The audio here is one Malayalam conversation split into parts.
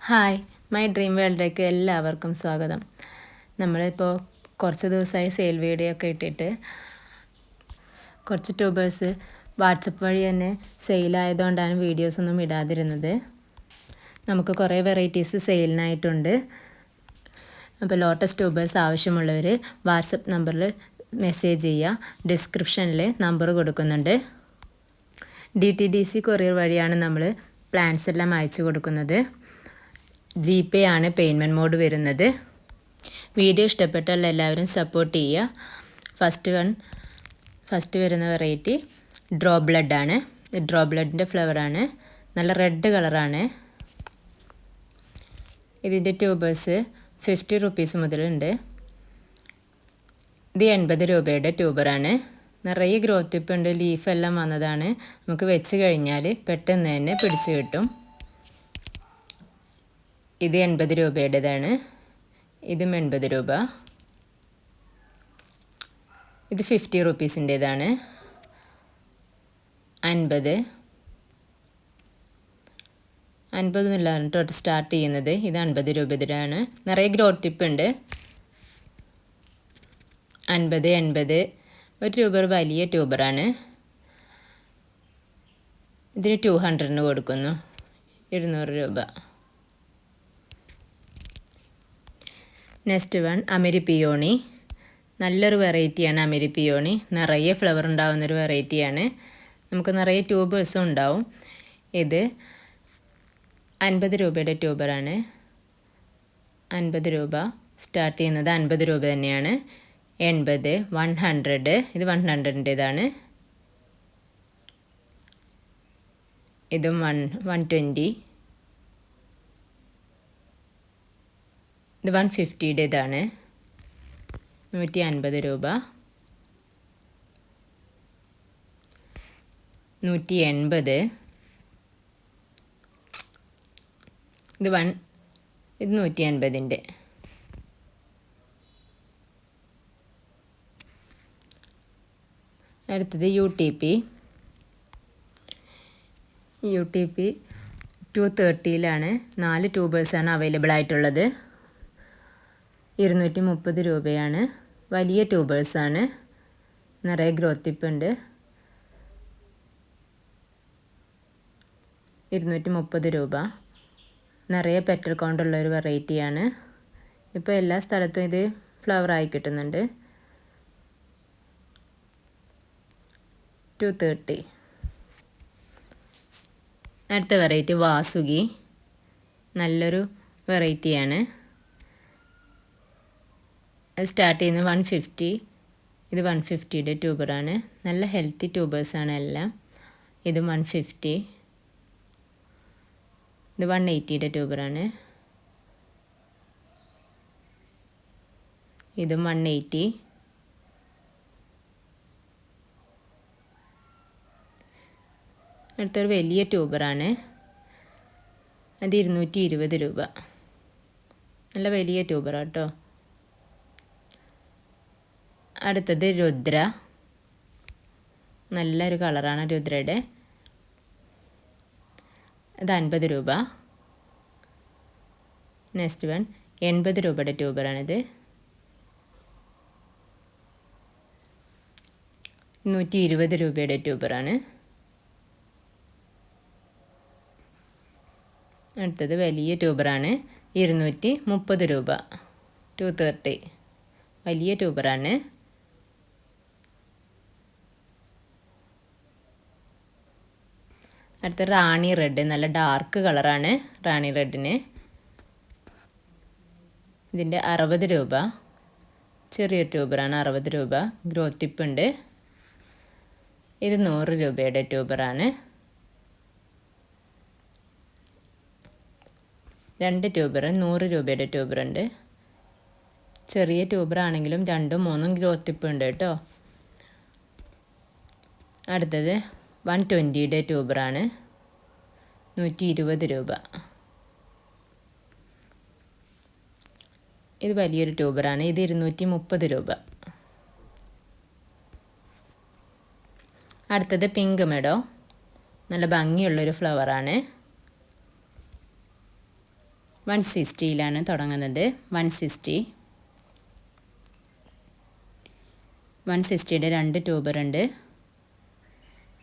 ഹായ്, മൈ ഡ്രീം വേൾഡിലേക്ക് എല്ലാവർക്കും സ്വാഗതം. നമ്മളിപ്പോൾ കുറച്ച് ദിവസമായി സെയിൽ വീഡിയോ ഒക്കെ ഇട്ടിട്ട് കുറച്ച് ട്യൂബേഴ്സ് വാട്സപ്പ് വഴി തന്നെ സെയിലായതുകൊണ്ടാണ് വീഡിയോസൊന്നും ഇടാതിരുന്നത്. നമുക്ക് കുറേ വെറൈറ്റീസ് സെയിലിനായിട്ടുണ്ട്. അപ്പോൾ ലോട്ടസ് ട്യൂബേഴ്സ് ആവശ്യമുള്ളവർ വാട്സപ്പ് നമ്പറിൽ മെസ്സേജ് ചെയ്യുക. ഡിസ്ക്രിപ്ഷനിൽ നമ്പർ കൊടുക്കുന്നുണ്ട്. DTDC കൊറിയർ വഴിയാണ് നമ്മൾ പ്ലാൻസ് എല്ലാം അയച്ചു കൊടുക്കുന്നത്. GPay ആണ് പേയ്മെൻറ്റ് മോഡ് വരുന്നത്. വീഡിയോ ഇഷ്ടപ്പെട്ടാൽ എല്ലാവരും സപ്പോർട്ട് ചെയ്യുക. ഫസ്റ്റ് വരുന്ന വെറൈറ്റി ഡ്രോ ബ്ലഡ് ആണ്. ഡ്രോ ബ്ലഡിൻ്റെ ഫ്ലവറാണ്. നല്ല റെഡ് കളറാണ്. ഇതിൻ്റെ ട്യൂബേഴ്സ് 50 റുപ്പീസ് മുതലുണ്ട്. ഇത് 80 രൂപയുടെ ട്യൂബറാണ്. നിറയെ ഗ്രോത്ത് ടിപ്പ് ഉണ്ട്. ലീഫെല്ലാം വന്നതാണ്. നമുക്ക് വെച്ച് കഴിഞ്ഞാൽ പെട്ടെന്ന് തന്നെ പിടിച്ച് കിട്ടും. ഇത് 80 രൂപയുടേതാണ്. ഇതും 80 രൂപ. ഇത് 50 റുപ്പീസിൻ്റേതാണ്. 50 ഒന്നുമില്ലാണ് കേട്ടോ സ്റ്റാർട്ട് ചെയ്യുന്നത്. ഇത് 50 രൂപയുടേതാണ്. നിറയെ ഗ്രോത്ത് ടിപ്പ് ഉണ്ട്. 50, 80. ഒരു ട്യൂബർ വലിയ ട്യൂബറാണ്. ഇതിന് 200 കൊടുക്കുന്നു. 200 രൂപ. നെക്സ്റ്റ് വൺ അമരിപ്പിയോണി. നല്ലൊരു വെറൈറ്റിയാണ് അമരിപ്പിയോണി. നിറയെ ഫ്ലവർ ഉണ്ടാകുന്നൊരു വെറൈറ്റിയാണ്. നമുക്ക് നിറയെ ട്യൂബേഴ്സും ഉണ്ടാവും. ഇത് 50 രൂപയുടെ ട്യൂബറാണ്. 50 രൂപ. സ്റ്റാർട്ട് ചെയ്യുന്നത് 50 രൂപ തന്നെയാണ്. 80, 100. ഇത് 100ൻ്റേതാണ്. ഇതും 120. ഇത് 150യുടേതാണ്. 150 രൂപ. 180. ഇത് 150ൻ്റെ. അടുത്തത് UTP 230യിലാണ്. 4 ട്യൂബേഴ്സാണ് അവൈലബിൾ ആയിട്ടുള്ളത്. 230 രൂപയാണ്. വലിയ ട്യൂബേഴ്സാണ്. നിറയെ ഗ്രോത്ത് ടിപ്പ് ഉണ്ട്. 230 രൂപ. നിറയെ പെറ്റൽ കൗണ്ടുള്ള ഒരു വെറൈറ്റിയാണ്. ഇപ്പോൾ എല്ലാ സ്ഥലത്തും ഇത് ഫ്ലവറായി കിട്ടുന്നുണ്ട്. 230. അടുത്ത വെറൈറ്റി വാസുകി. നല്ലൊരു വെറൈറ്റിയാണ്. അത് സ്റ്റാർട്ട് ചെയ്യുന്നത് 150. ഇത് 150യുടെ ട്യൂബറാണ്. നല്ല ഹെൽത്തി ട്യൂബേഴ്സാണ് എല്ലാം. ഇത് 150. ഇത് 180യുടെ ട്യൂബറാണ്. ഇതും 180. അടുത്തൊരു വലിയ ട്യൂബറാണ്. അത് 220 രൂപ. നല്ല വലിയ ട്യൂബറാണ് കേട്ടോ. അടുത്തത് രുദ്ര. നല്ലൊരു കളറാണ് രുദ്രയുടെ. അത് 50 രൂപ. നെക്സ്റ്റ് വൺ 80 രൂപയുടെ ട്യൂബറാണിത്. 120 രൂപയുടെ ട്യൂബറാണ്. അടുത്തത് വലിയ ട്യൂബറാണ്. 230 രൂപ. 230. വലിയ ട്യൂബറാണ്. അടുത്ത റാണി റെഡ്. നല്ല ഡാർക്ക് കളറാണ് റാണി റെഡിന്. ഇതിൻ്റെ 60 രൂപ. ചെറിയ ട്യൂബറാണ്. 60 രൂപ. ഗ്രോത്ത് ടിപ്പ് ഉണ്ട്. ഇത് 100 രൂപയുടെ ട്യൂബറാണ്. 2 ട്യൂബർ 100 രൂപയുടെ ട്യൂബറുണ്ട്. ചെറിയ ട്യൂബറാണെങ്കിലും 2ഉം 3ഉം ഗ്രോത്ത് ടിപ്പ് ഉണ്ട് കേട്ടോ. അടുത്തത് 120യുടെ ട്യൂബറാണ്. 120 രൂപ. ഇത് വലിയൊരു ട്യൂബറാണ്. ഇത് 230 രൂപ. അടുത്തത് പിങ്ക് മെഡോ. നല്ല ഭംഗിയുള്ളൊരു ഫ്ലവറാണ്. 160 തുടങ്ങുന്നത്. 160യുടെ 2 ട്യൂബർ ഉണ്ട്.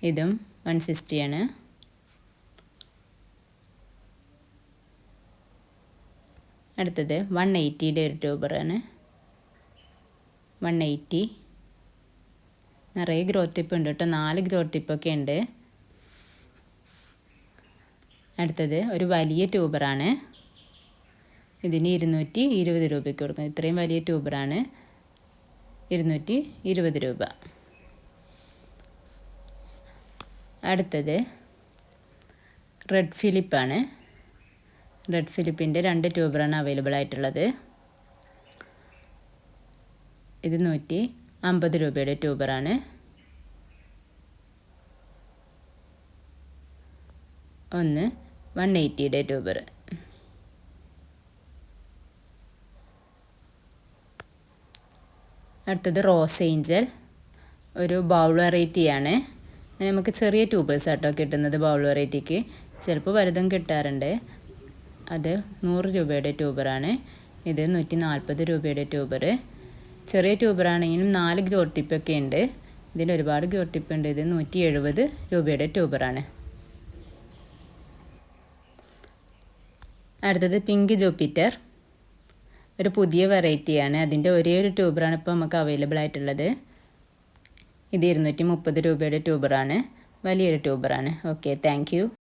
ഇതും 160 അടുത്തത് 180യുടെ ഒരു ട്യൂബറാണ്. 180 നിറയെ ഗ്രോത്ത് ടിപ്പ് ഉണ്ട് കേട്ടോ, 4 ഗ്രോത്ത് ടിപ്പൊക്കെ ഉണ്ട്. അടുത്തത് ഒരു വലിയ ട്യൂബറാണ്. ഇതിന് 220 രൂപയ്ക്ക് കൊടുക്കും. ഇത്രയും വലിയ ട്യൂബറാണ്, 220 രൂപ. അടുത്തത് റെഡ് ഫിലിപ്പാണ്. റെഡ് ഫിലിപ്പിൻ്റെ 2 ട്യൂബറാണ് അവൈലബിൾ ആയിട്ടുള്ളത്. ഇത് 150 രൂപയുടെ ട്യൂബറാണ്. ഒന്ന് 180യുടെ ട്യൂബർ. അടുത്തത് റോസ് ഏഞ്ചൽ, ഒരു ബൗൾ വെറൈറ്റിയാണ്. നമുക്ക് ചെറിയ ട്യൂബേഴ്സ് ആട്ടോ കിട്ടുന്നത് ബൗൾ വെറൈറ്റിക്ക്, ചിലപ്പോൾ വലുതും കിട്ടാറുണ്ട്. അത് 100 രൂപയുടെ ട്യൂബറാണ്. ഇത് 140 രൂപയുടെ ട്യൂബർ. ചെറിയ ട്യൂബറാണെങ്കിലും 4 ഗ്രോത്ത് ടിപ്പൊക്കെ ഉണ്ട്. ഇതിൽ ഒരുപാട് ഗ്രോത്ത് ടിപ്പ് ഉണ്ട്. ഇത് 170 രൂപയുടെ ട്യൂബറാണ്. അടുത്തത് പിങ്ക് ജൂപ്പിറ്റർ, ഒരു പുതിയ വെറൈറ്റിയാണ്. അതിൻ്റെ ഒരേ ഒരു ട്യൂബറാണ് ഇപ്പോൾ നമുക്ക് അവൈലബിൾ ആയിട്ടുള്ളത്. ഇത് 230 രൂപയുടെ ട്യൂബറാണ്, വലിയൊരു ട്യൂബറാണ്. Okay, thank you.